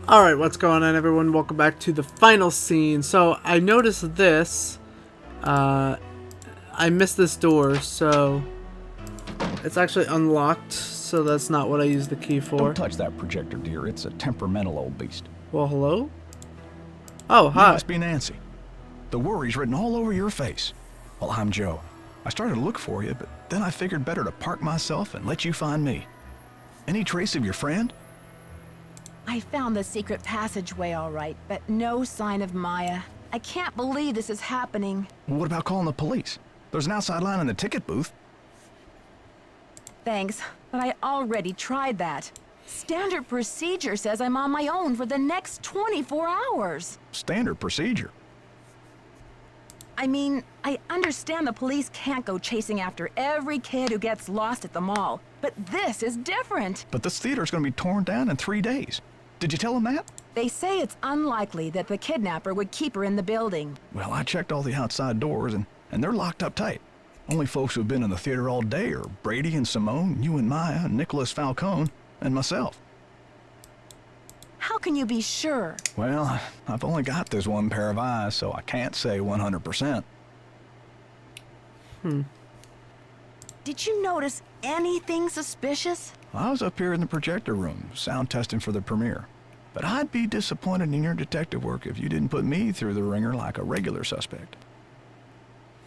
Alright, what's going on, everyone? Welcome back to the final scene. So, I noticed this. I missed this door, so it's actually unlocked, so that's not what I used the key for. Don't touch that projector, dear. It's a temperamental old beast. Well, hello? Oh, hi. You must be Nancy. The worry's written all over your face. Well, I'm Joe. I started to look for you, but then I figured better to park myself and let you find me. Any trace of your friend? I found the secret passageway all right, but no sign of Maya. I can't believe this is happening. What about calling the police? There's an outside line in the ticket booth. Thanks, but I already tried that. Standard procedure says I'm on my own for the next 24 hours. Standard procedure. I mean, I understand the police can't go chasing after every kid who gets lost at the mall, but this is different. But this theater's gonna be torn down in 3 days. Did you tell them that? They say it's unlikely that the kidnapper would keep her in the building. Well, I checked all the outside doors, and they're locked up tight. Only folks who've been in the theater all day are Brady and Simone, you and Maya, Nicholas Falcone, and myself. How can you be sure? Well, I've only got this one pair of eyes, so I can't say 100%. Did you notice anything suspicious? I was up here in the projector room, sound testing for the premiere. But I'd be disappointed in your detective work if you didn't put me through the ringer like a regular suspect.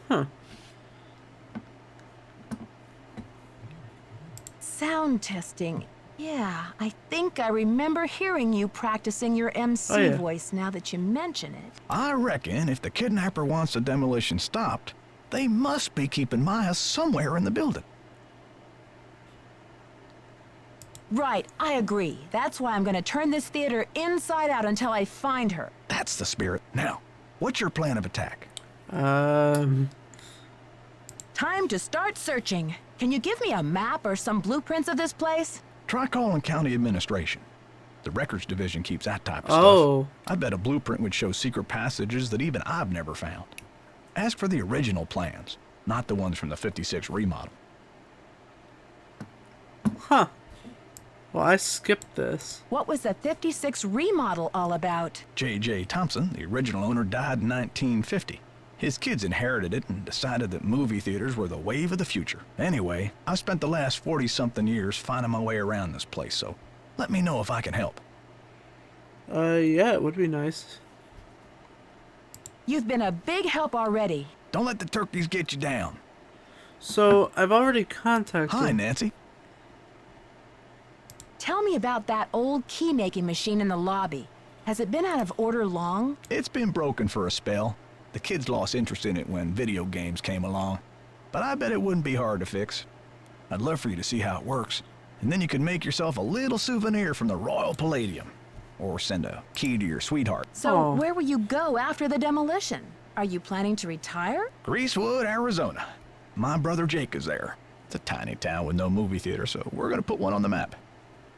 Huh. Sound testing. Yeah, I think I remember hearing you practicing your MC voice now that you mention it. I reckon if the kidnapper wants the demolition stopped, they must be keeping Maya somewhere in the building. Right, I agree. That's why I'm gonna turn this theater inside out until I find her. That's the spirit. Now, what's your plan of attack? Time to start searching. Can you give me a map or some blueprints of this place? Try calling county administration. The records division keeps that type of Oh. stuff. I bet a blueprint would show secret passages that even I've never found. Ask for the original plans, not the ones from the 56 remodel. Huh. Well, I skipped this. What was the 56 remodel all about? J.J. Thompson, the original owner, died in 1950. His kids inherited it and decided that movie theaters were the wave of the future. Anyway, I've spent the last 40-something years finding my way around this place, so let me know if I can help. Yeah, it would be nice. You've been a big help already. Don't let the turkeys get you down. So, I've already contacted... Hi, Nancy. Tell me about that old key-making machine in the lobby. Has it been out of order long? It's been broken for a spell. The kids lost interest in it when video games came along. But I bet it wouldn't be hard to fix. I'd love for you to see how it works, and then you could make yourself a little souvenir from the Royal Palladium. Or send a key to your sweetheart. So where will you go after the demolition? Are you planning to retire? Greasewood, Arizona. My brother Jake is there. It's a tiny town with no movie theater, so we're gonna put one on the map.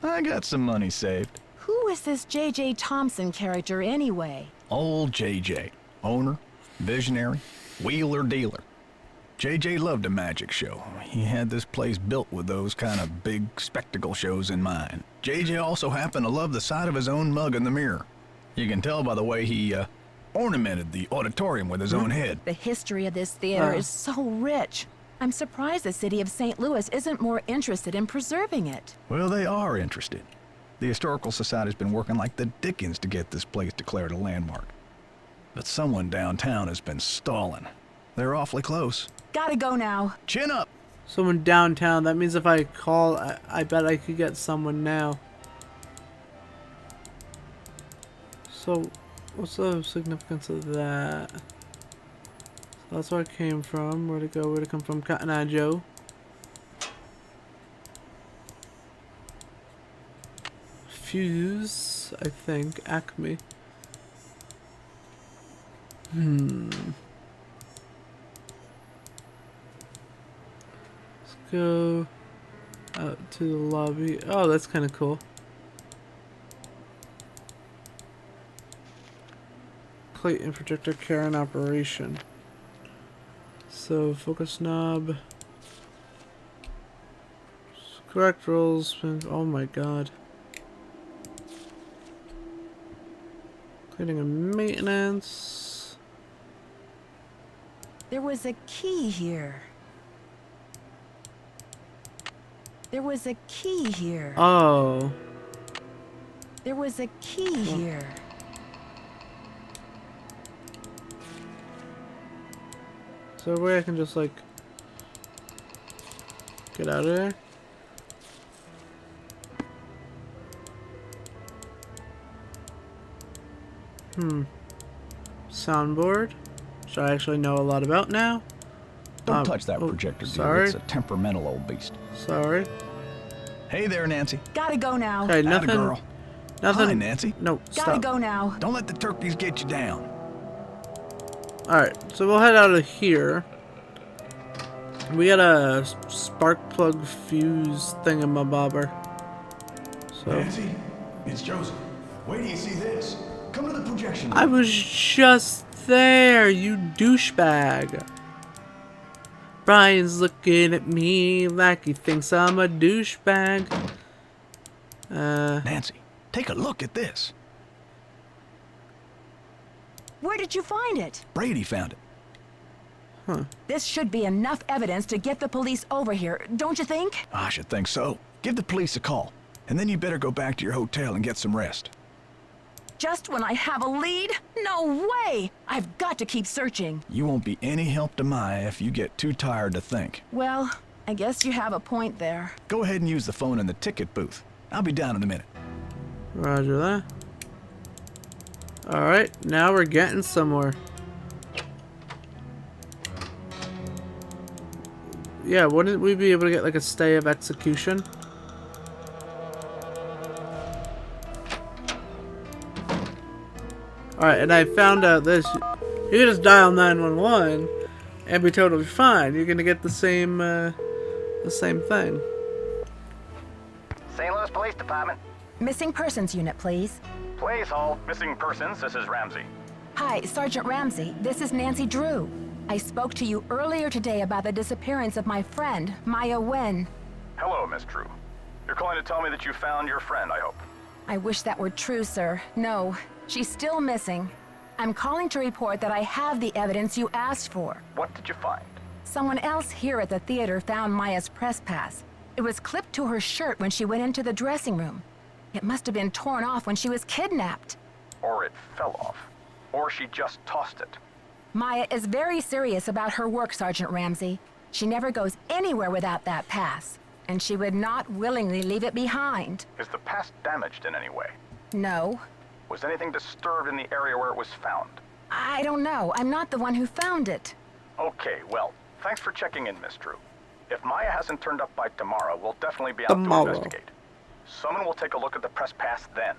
I got some money saved. Who is this J.J. Thompson character anyway? Old J.J. Owner, visionary, wheeler dealer. J.J. loved a magic show. He had this place built with those kind of big spectacle shows in mind. J.J. also happened to love the sight of his own mug in the mirror. You can tell by the way he ornamented the auditorium with his own head. The history of this theater is so rich. I'm surprised the city of St. Louis isn't more interested in preserving it. Well, they are interested. The Historical Society's been working like the dickens to get this place declared a landmark. But someone downtown has been stalling. They're awfully close. Gotta go now. Chin up! Someone downtown. That means if I call, I bet I could get someone now. So, what's the significance of that? So that's where I came from. Where'd it go? Where'd it come from? Cotton Eye Joe. Fuse, I think. Acme. Let's go out to the lobby. Oh, that's kind of cool. Plate and projector care and operation. So, focus knob. Correct rolls. Oh my god. Cleaning and maintenance. There was a key here. There was a key here. Oh. There was a key here. So where I can just like get out of there? Soundboard, which I actually know a lot about now. Don't touch that projector, dude. sorry. It's a temperamental old beast. Sorry. Hey there, Nancy. Gotta go now. Okay, Atta nothing. girl. Nothing. Hi, Nancy. No, Gotta stop. go now. Don't let the turkeys get you down. Alright, so we'll head out of here. We got a spark plug fuse thingamabobber. So Nancy, it's Joseph. Wait till you see this. Come to the projection room. I was just there, you douchebag. Brian's looking at me like he thinks I'm a douchebag. Nancy, take a look at this. Where did you find it? Brady found it. This should be enough evidence to get the police over here, don't you think? I should think so. Give the police a call, and then you better go back to your hotel and get some rest. Just when I have a lead? No way! I've got to keep searching. You won't be any help to Maya if you get too tired to think. Well, I guess you have a point there. Go ahead and use the phone in the ticket booth. I'll be down in a minute. Roger that. Alright, now we're getting somewhere. Yeah, wouldn't we be able to get like a stay of execution? Alright, and I found out this. You can just dial 911 and be totally fine. You're gonna get the same thing. St. Louis Police Department. Missing persons unit, please. Please hold missing persons. This is Ramsey. Hi, Sergeant Ramsey. This is Nancy Drew. I spoke to you earlier today about the disappearance of my friend, Maya Wen. Hello, Miss Drew. You're calling to tell me that you found your friend, I hope. I wish that were true, sir. No, she's still missing. I'm calling to report that I have the evidence you asked for. What did you find? Someone else here at the theater found Maya's press pass. It was clipped to her shirt when she went into the dressing room. It must have been torn off when she was kidnapped. Or it fell off. Or she just tossed it. Maya is very serious about her work, Sergeant Ramsey. She never goes anywhere without that pass, and she would not willingly leave it behind. Is the pass damaged in any way? No, Was anything disturbed in the area where it was found? I don't know. I'm not the one who found it. Okay, well, thanks for checking in, Miss Drew. If Maya hasn't turned up by tomorrow, we'll definitely be out Tomorrow. to investigate. Someone will take a look at the press pass then.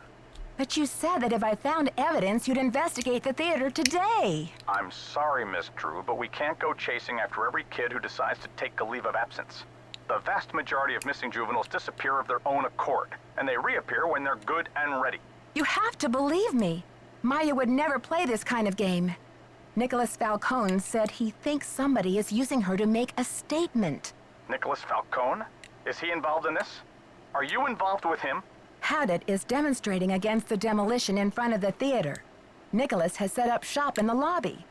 But you said that if I found evidence, you'd investigate the theater today. I'm sorry, Miss Drew, but we can't go chasing after every kid who decides to take a leave of absence. The vast majority of missing juveniles disappear of their own accord, and they reappear when they're good and ready. You have to believe me. Maya would never play this kind of game. Nicholas Falcone said he thinks somebody is using her to make a statement. Nicholas Falcone? Is he involved in this? Are you involved with him? Haddett is demonstrating against the demolition in front of the theater. Nicholas has set up shop in the lobby.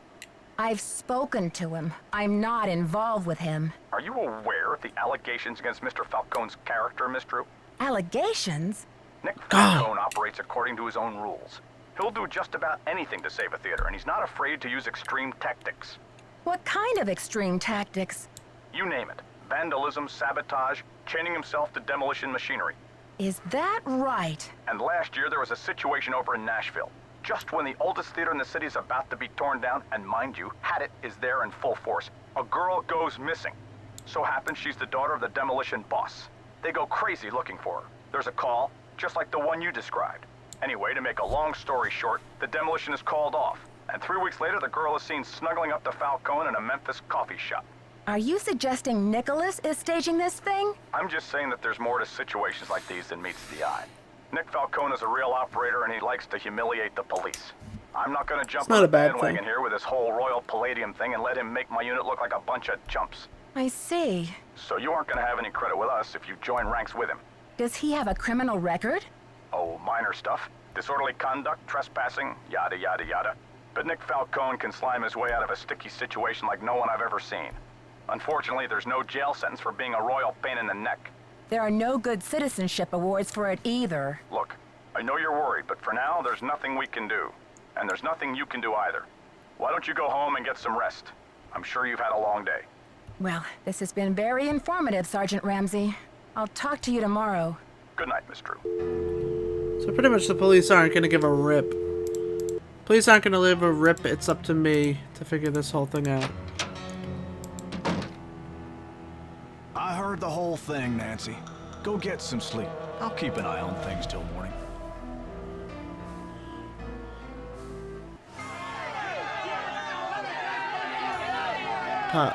I've spoken to him. I'm not involved with him. Are you aware of the allegations against Mr. Falcone's character, Miss Drew? Allegations? Nick Falcone operates according to his own rules. He'll do just about anything to save a theater, and he's not afraid to use extreme tactics. What kind of extreme tactics? You name it. Vandalism, sabotage, chaining himself to demolition machinery. Is that right? And last year there was a situation over in Nashville. Just when the oldest theater in the city is about to be torn down, and mind you, Haddett is there in full force, a girl goes missing. So happens she's the daughter of the demolition boss. They go crazy looking for her. There's a call, just like the one you described. Anyway, to make a long story short, the demolition is called off. And 3 weeks later, the girl is seen snuggling up to Falcone in a Memphis coffee shop. Are you suggesting Nicholas is staging this thing? I'm just saying that there's more to situations like these than meets the eye. Nick Falcone is a real operator, and he likes to humiliate the police. I'm not going to jump not on a the bad bandwagon thing. here with this whole Royal Palladium thing and let him make my unit look like a bunch of chumps. I see. So you aren't going to have any credit with us if you join ranks with him. Does he have a criminal record? Oh, minor stuff. Disorderly conduct, trespassing, yada yada yada. But Nick Falcone can slime his way out of a sticky situation like no one I've ever seen. Unfortunately, there's no jail sentence for being a royal pain in the neck. There are no good citizenship awards for it either. Look, I know you're worried, but for now, there's nothing we can do. And there's nothing you can do either. Why don't you go home and get some rest? I'm sure you've had a long day. Well, this has been very informative, Sergeant Ramsey. I'll talk to you tomorrow. Good night, Miss Drew. So pretty much the police aren't gonna give a rip. Police aren't gonna leave a rip. It's up to me to figure this whole thing out. I heard the whole thing, Nancy. Go get some sleep. I'll keep an eye on things till morning.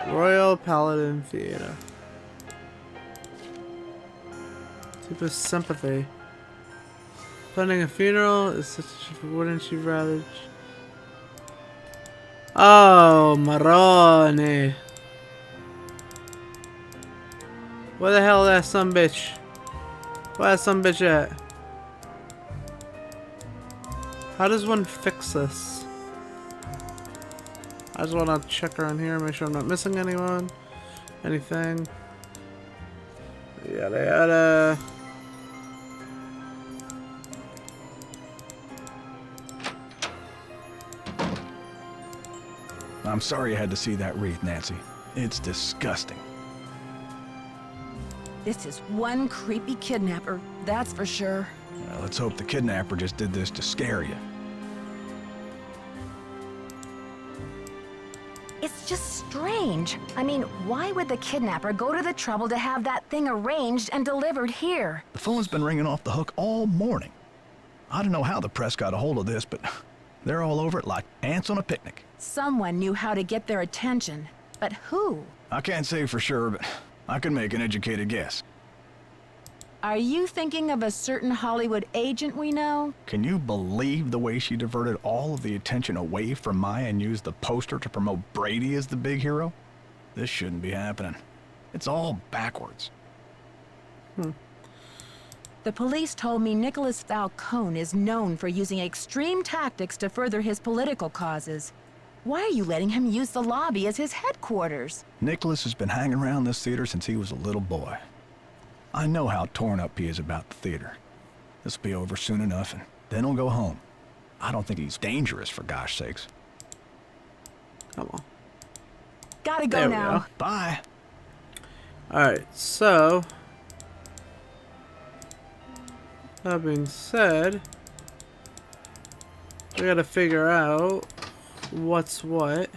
Royal Paladin Theater. Deepest sympathy. Planning a funeral is such a... Wouldn't you rather... Oh, Maroni. Where the hell that some bitch? Where that some bitch at? How does one fix this? I just want to check around here, make sure I'm not missing anyone. Anything. Yada yada. I'm sorry you had to see that wreath, Nancy. It's disgusting. This is one creepy kidnapper, that's for sure. Well, let's hope the kidnapper just did this to scare you. It's just strange. I mean, why would the kidnapper go to the trouble to have that thing arranged and delivered here? The phone's been ringing off the hook all morning. I don't know how the press got a hold of this, but they're all over it like ants on a picnic. Someone knew how to get their attention, but who? I can't say for sure, but I can make an educated guess. Are you thinking of a certain Hollywood agent we know? Can you believe the way she diverted all of the attention away from Maya and used the poster to promote Brady as the big hero? This shouldn't be happening. It's all backwards. The police told me Nicholas Falcone is known for using extreme tactics to further his political causes. Why are you letting him use the lobby as his headquarters? Nicholas has been hanging around this theater since he was a little boy. I know how torn up he is about the theater. This'll be over soon enough, and then he'll go home. I don't think he's dangerous, for gosh sakes. Come on. Gotta go There we now. go. Bye. Alright, so... That being said... We gotta figure out... what's what.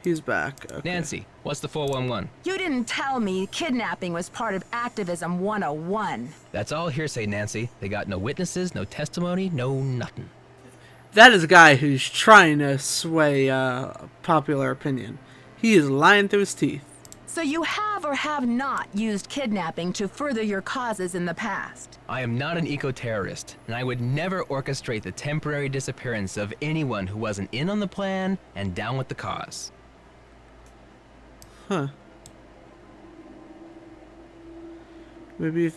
He's back. Okay. Nancy, what's the 411? You didn't tell me kidnapping was part of Activism 101. That's all hearsay, Nancy. They got no witnesses, no testimony, no nothing. That is a guy who's trying to sway popular opinion. He is lying through his teeth. So you have or have not used kidnapping to further your causes in the past? I am not an eco-terrorist, and I would never orchestrate the temporary disappearance of anyone who wasn't in on the plan and down with the cause. Huh. Maybe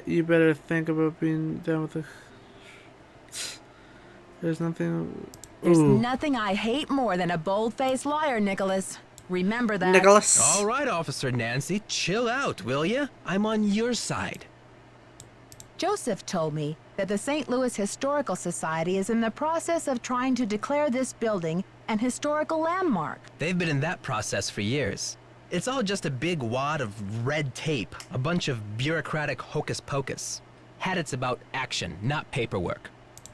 you better think about being down with the... There's nothing... There's Ooh. nothing I hate more than a bold-faced liar, Nicholas. Remember that. Nicholas. All right, Officer Nancy, chill out, will ya? I'm on your side. Joseph told me that the St. Louis Historical Society is in the process of trying to declare this building an historical landmark. They've been in that process for years. It's all just a big wad of red tape, a bunch of bureaucratic hocus pocus. Had it's about action, not paperwork.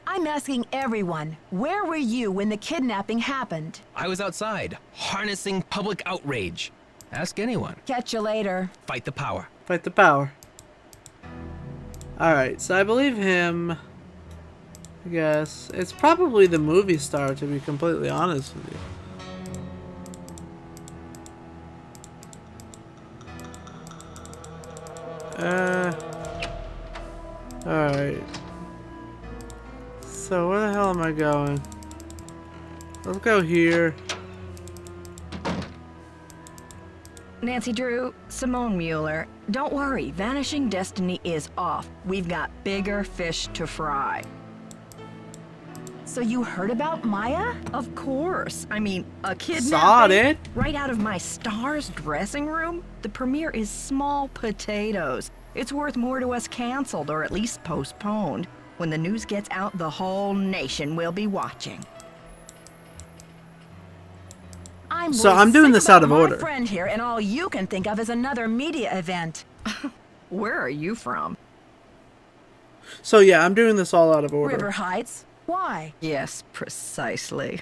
I'm asking everyone, where were you when the kidnapping happened? I was outside, harnessing public outrage. Ask anyone. Catch you later. Fight the power. Fight the power. Alright, so I believe him. I guess. It's probably the movie star, to be completely honest with you. Alright. So where the hell am I going? Let's go here. Nancy Drew, Simone Mueller, don't worry. Vanishing Destiny is off. We've got bigger fish to fry. So you heard about Maya? Of course. I mean, a kidnapping? Saw it. Right out of my star's dressing room? The premiere is small potatoes. It's worth more to us canceled, or at least postponed. When the news gets out, the whole nation will be watching. I'm doing this out of order. My friend here, and all you can think of is another media event. Where are you from? So yeah, I'm doing this all out of order. River Heights. Why? Yes, precisely.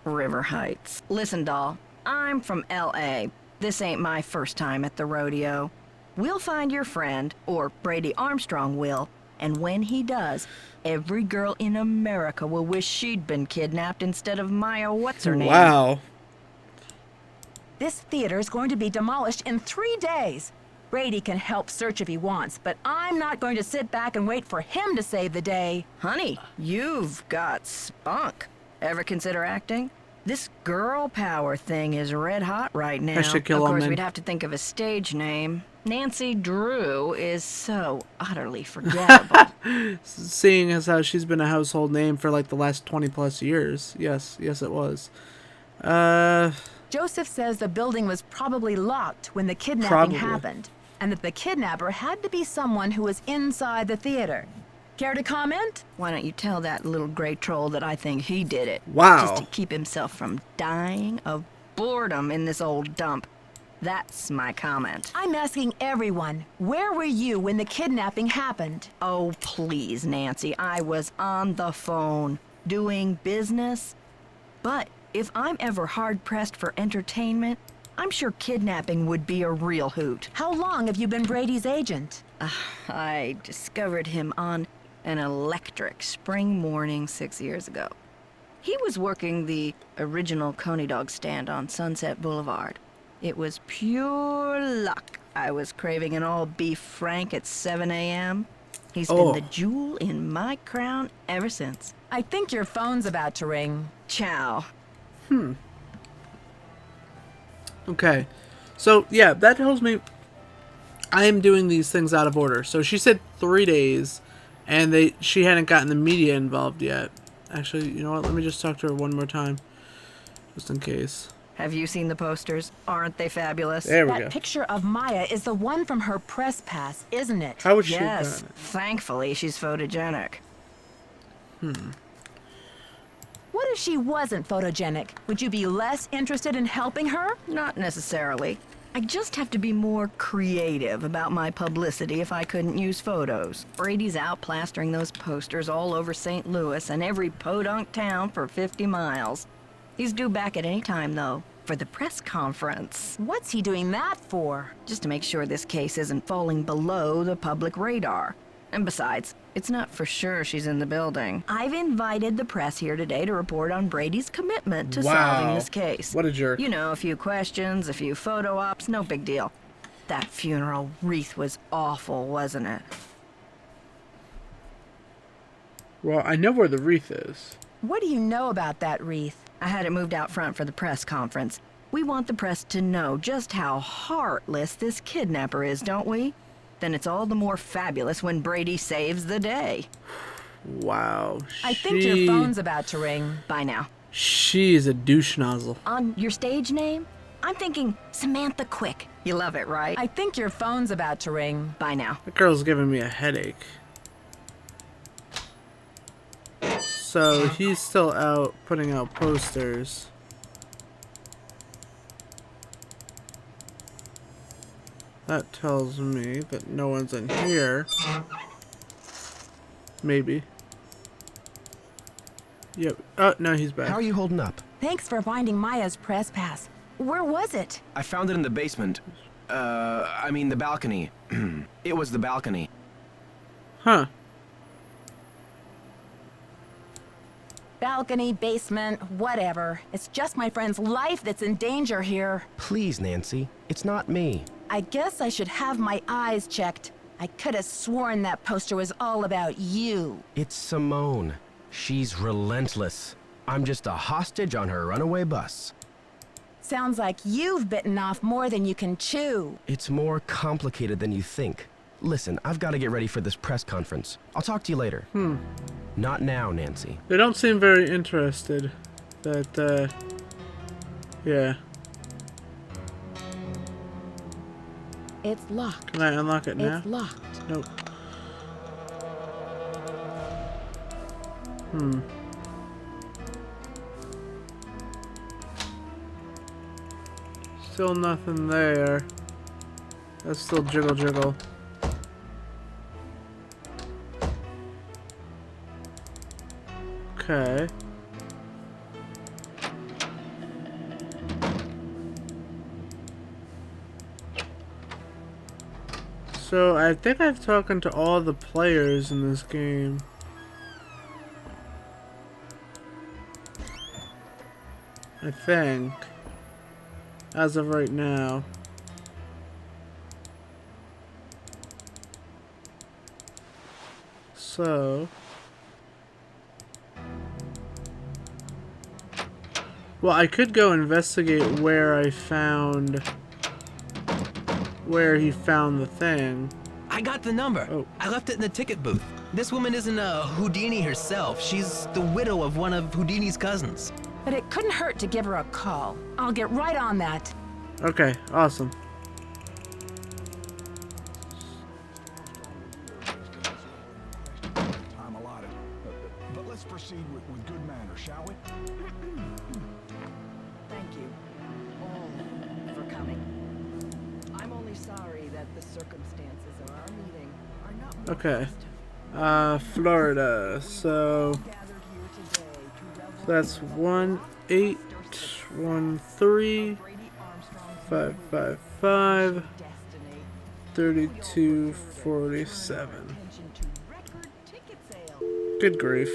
River Heights. Listen, doll, I'm from L.A. This ain't my first time at the rodeo. We'll find your friend, or Brady Armstrong will, and when he does, every girl in America will wish she'd been kidnapped instead of Maya what's-her-name. Wow. This theater is going to be demolished in 3 days. Brady can help search if he wants, but I'm not going to sit back and wait for him to save the day. Honey, you've got spunk. Ever consider acting? This girl power thing is red hot right now. Hashtag kill Of all course, men. we'd have to think of a stage name. Nancy Drew is so utterly forgettable. Seeing as how she's been a household name for like the last 20 plus years. Yes, it was. Joseph says the building was probably locked when the kidnapping happened, and that the kidnapper had to be someone who was inside the theater. Care to comment? Why don't you tell that little gray troll that I think he did it? Wow. Just to keep himself from dying of boredom in this old dump. That's my comment. I'm asking everyone, where were you when the kidnapping happened? Oh, please, Nancy. I was on the phone, doing business. But if I'm ever hard-pressed for entertainment, I'm sure kidnapping would be a real hoot. How long have you been Brady's agent? I discovered him on an electric spring morning 6 years ago. He was working the original Coney Dog stand on Sunset Boulevard. It was pure luck. I was craving an all-beef Frank at 7 a.m. He's been the jewel in my crown ever since. I think your phone's about to ring. Ciao. Okay. So yeah, that tells me I am doing these things out of order. So she said 3 days, and she hadn't gotten the media involved yet. Actually, you know what? Let me just talk to her one more time, just in case. Have you seen the posters? Aren't they fabulous? There we That go. picture of Maya is the one from her press pass, isn't it? How would she have Yes, gotten it? thankfully she's photogenic. What if she wasn't photogenic? Would you be less interested in helping her? Not necessarily. I just have to be more creative about my publicity if I couldn't use photos. Brady's out plastering those posters all over St. Louis and every podunk town for 50 miles. He's due back at any time, though, for the press conference. What's he doing that for? Just to make sure this case isn't falling below the public radar. And besides, it's not for sure she's in the building. I've invited the press here today to report on Brady's commitment to solving this case. What a jerk. You know, a few questions, a few photo ops, no big deal. That funeral wreath was awful, wasn't it? Well, I know where the wreath is. What do you know about that wreath? I had it moved out front for the press conference. We want the press to know just how heartless this kidnapper is, don't we? Then it's all the more fabulous when Brady saves the day. Wow. I think your phone's about to ring. Bye now. She's a douche nozzle. On your stage name? I'm thinking Samantha Quick. You love it, right? I think your phone's about to ring. Bye now. That girl's giving me a headache. So he's still out putting out posters. That tells me that no one's in here. Maybe. Yep. Oh, no, he's back. How are you holding up? Thanks for finding Maya's press pass. Where was it? I found it in the basement. I mean the balcony. It was the balcony. Huh. Balcony, basement, whatever. It's just my friend's life that's in danger here. Please, Nancy. It's not me. I guess I should have my eyes checked. I could have sworn that poster was all about you. It's Simone. She's relentless. I'm just a hostage on her runaway bus. Sounds like you've bitten off more than you can chew. It's more complicated than you think. Listen, I've got to get ready for this press conference. I'll talk to you later. Not now, Nancy. They don't seem very interested. That, yeah. It's locked. Can I unlock it now? It's locked. Nope. Still nothing there. That's still jiggle jiggle. Okay. So I think I've talked to all the players in this game. I think. As of right now. So. Well, I could go investigate where he found the thing. I got the number. Oh. I left it in the ticket booth. This woman isn't a Houdini herself. She's the widow of one of Houdini's cousins. But it couldn't hurt to give her a call. I'll get right on that. Okay, awesome. Time allotted. But let's proceed with good manners, shall we? Thank you all for coming. I'm only sorry that the circumstances of our meeting are not more Okay. festive. Florida. So Gathered here today to revel that's 1813 Brady Armstrong's 555 destiny. 3247. Attention to record ticket sales. Good grief.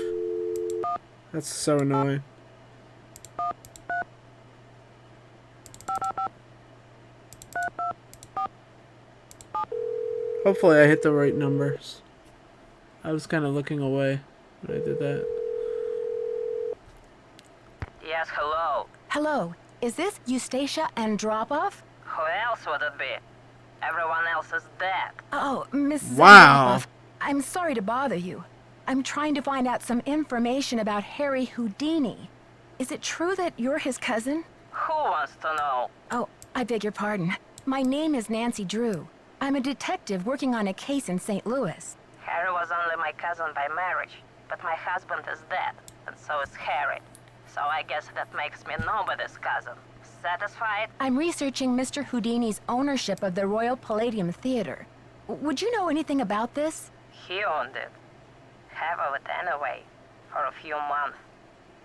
That's so annoying. Hopefully I hit the right numbers. I was kind of looking away when I did that. Yes, hello. Hello, is this Eustacia Andropov? Who else would it be? Everyone else is dead. Oh, Miss Wow. Andropov. I'm sorry to bother you. I'm trying to find out some information about Harry Houdini. Is it true that you're his cousin? Who wants to know? Oh, I beg your pardon. My name is Nancy Drew. I'm a detective working on a case in St. Louis. Harry was only my cousin by marriage, but my husband is dead, and so is Harry. So I guess that makes me nobody's cousin. Satisfied? I'm researching Mr. Houdini's ownership of the Royal Palladium Theater. Would you know anything about this? He owned it. Half of it anyway, for a few months.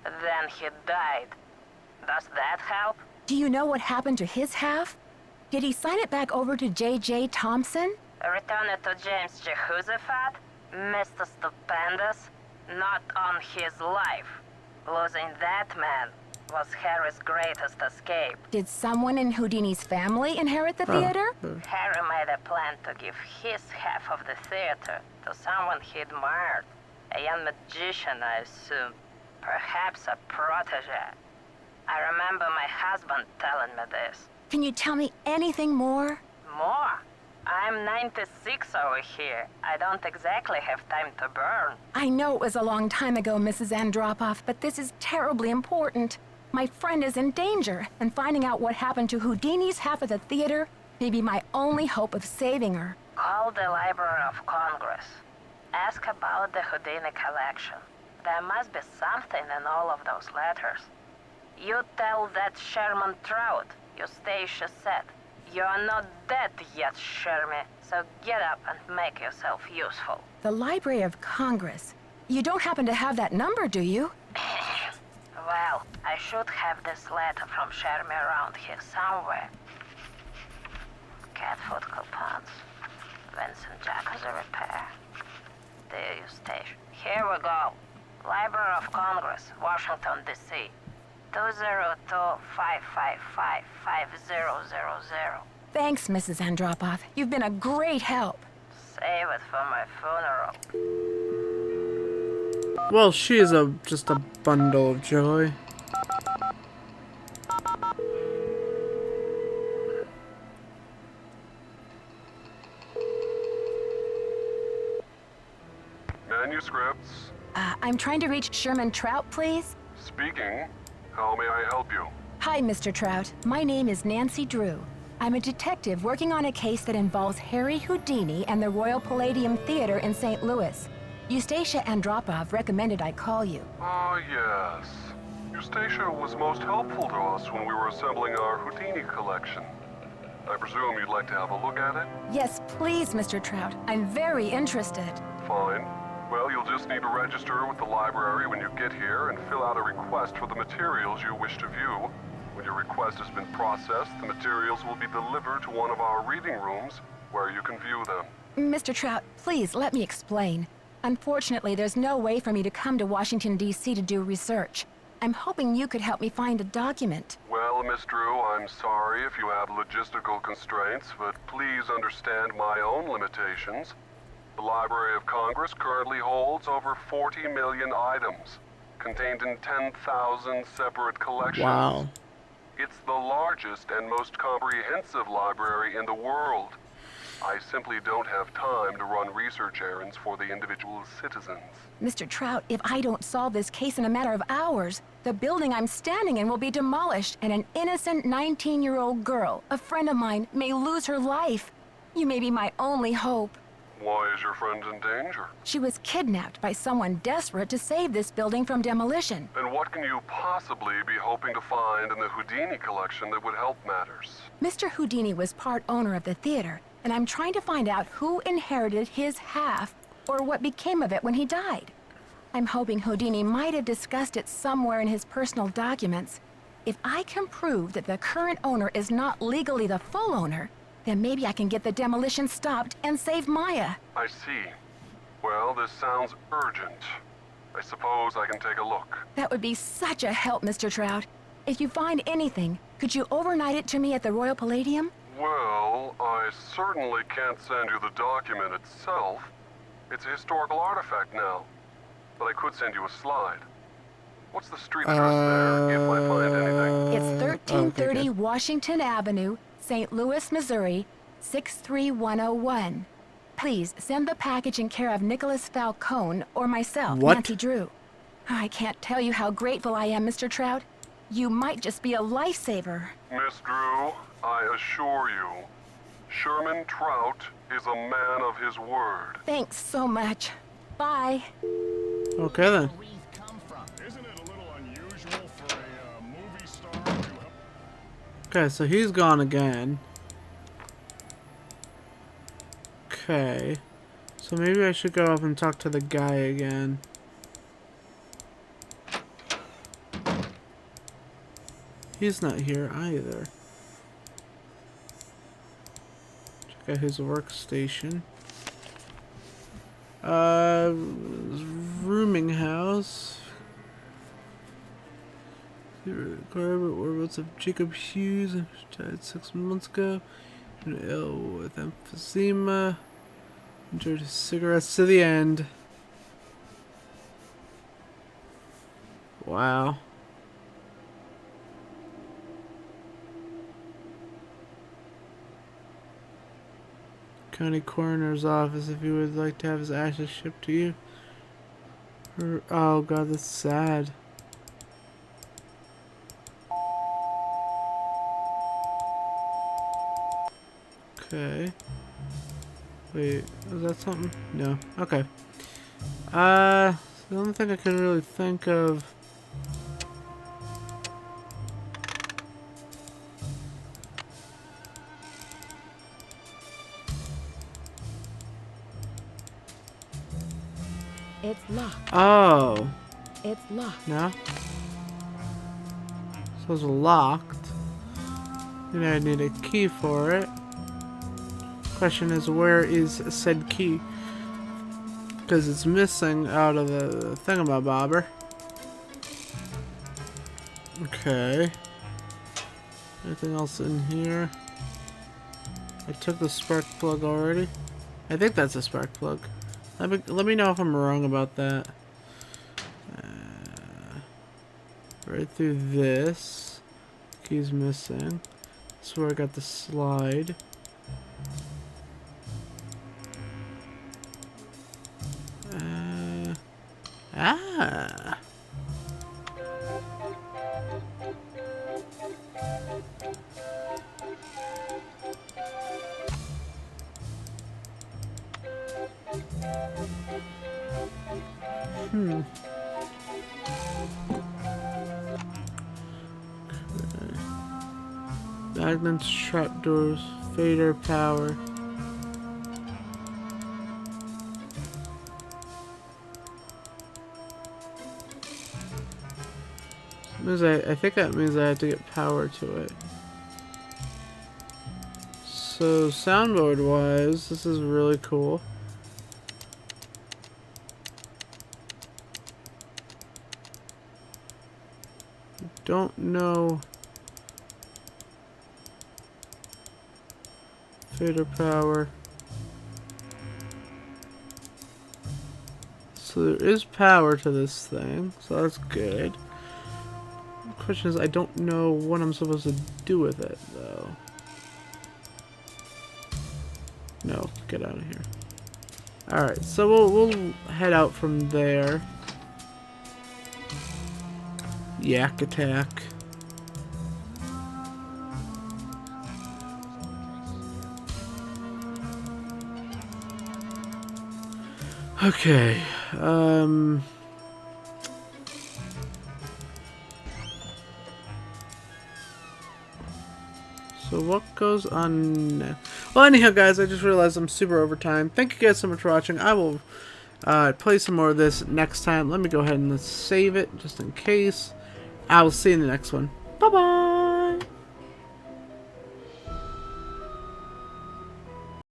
Then he died. Does that help? Do you know what happened to his half? Did he sign it back over to J.J. Thompson? Return it to James Jehoshaphat? Mr. Stupendous? Not on his life. Losing that man was Harry's greatest escape. Did someone in Houdini's family inherit the theater? Harry made a plan to give his half of the theater to someone he admired. A young magician, I assume. Perhaps a protege. I remember my husband telling me this. Can you tell me anything more? More? I'm 96 over here. I don't exactly have time to burn. I know it was a long time ago, Mrs. Andropov, but this is terribly important. My friend is in danger, and finding out what happened to Houdini's half of the theater may be my only hope of saving her. Call the Library of Congress. Ask about the Houdini collection. There must be something in all of those letters. You tell that Sherman Trout, Eustacia said. You're not dead yet, Shermy, so get up and make yourself useful. The Library of Congress. You don't happen to have that number, do you? Well, I should have this letter from Shermy around here somewhere. Cat food coupons. Vincent Jacuzzi repair. Dear Eustacia. Here we go. Library of Congress, Washington, D.C. 202-555-5000. Thanks, Mrs. Andropov. You've been a great help. Save it for my funeral. Well, she is just a bundle of joy. Manuscripts. I'm trying to reach Sherman Trout, please. Speaking. How may I help you? Hi, Mr. Trout. My name is Nancy Drew. I'm a detective working on a case that involves Harry Houdini and the Royal Palladium Theater in St. Louis. Eustacia Andropov recommended I call you. Ah, yes. Eustacia was most helpful to us when we were assembling our Houdini collection. I presume you'd like to have a look at it? Yes, please, Mr. Trout. I'm very interested. Fine. Well, you'll just need to register with the library when you get here and fill out a request for the materials you wish to view. When your request has been processed, the materials will be delivered to one of our reading rooms where you can view them. Mr. Trout, please let me explain. Unfortunately, there's no way for me to come to Washington, D.C. to do research. I'm hoping you could help me find a document. Well, Miss Drew, I'm sorry if you have logistical constraints, but please understand my own limitations. The Library of Congress currently holds over 40 million items, contained in 10,000 separate collections. Wow. It's the largest and most comprehensive library in the world. I simply don't have time to run research errands for the individual citizens. Mr. Trout, if I don't solve this case in a matter of hours, the building I'm standing in will be demolished and an innocent 19-year-old girl, a friend of mine, may lose her life. You may be my only hope. Why is your friend in danger? She was kidnapped by someone desperate to save this building from demolition. And what can you possibly be hoping to find in the Houdini collection that would help matters? Mr. Houdini was part owner of the theater, and I'm trying to find out who inherited his half or what became of it when he died. I'm hoping Houdini might have discussed it somewhere in his personal documents. If I can prove that the current owner is not legally the full owner, then maybe I can get the demolition stopped and save Maya. I see. Well, this sounds urgent. I suppose I can take a look. That would be such a help, Mr. Trout. If you find anything, could you overnight it to me at the Royal Palladium? Well, I certainly can't send you the document itself. It's a historical artifact now. But I could send you a slide. What's the street address there, if I find anything? It's 1330 okay. Washington Avenue, St. Louis, Missouri, 63101. Please send the package in care of Nicholas Falcone or myself, What? Nancy Drew. I can't tell you how grateful I am, Mr. Trout. You might just be a lifesaver. Miss Drew, I assure you, Sherman Trout is a man of his word. Thanks so much. Bye. Okay then. Isn't it a little unusual for a movie star to... Okay, so he's gone again. Okay. So maybe I should go up and talk to the guy again. He's not here either. Check out his workstation. Rooming house. Whereabouts of Jacob Hughes, died 6 months ago. Ill with emphysema. Enjoyed his cigarettes to the end. Wow. County Coroner's Office if you would like to have his ashes shipped to you. Oh god, that's sad. Okay. Wait, is that something? No. Okay. The only thing I can really think of... It's locked. Oh. It's locked. No? So it's locked. And I need a key for it. Question is, where is said key? Because it's missing out of the thingamabobber. Okay. Anything else in here? I took the spark plug already. I think that's a spark plug. Let me know if I'm wrong about that. Right through this. Key's missing. That's where I got the slide. Ah. Magnets, trapdoors, fader power. I think that means I have to get power to it. So soundboard wise, this is really cool. Don't know. Fader power. So there is power to this thing, so that's good. The question is, I don't know what I'm supposed to do with it, though. No, get out of here. Alright, so we'll head out from there. Yak attack. Okay, so what goes on next? Well, anyhow, guys, I just realized I'm super over time. Thank you guys so much for watching. I will play some more of this next time. Let me go ahead and let's save it, just in case. I will see you in the next one. Bye-bye!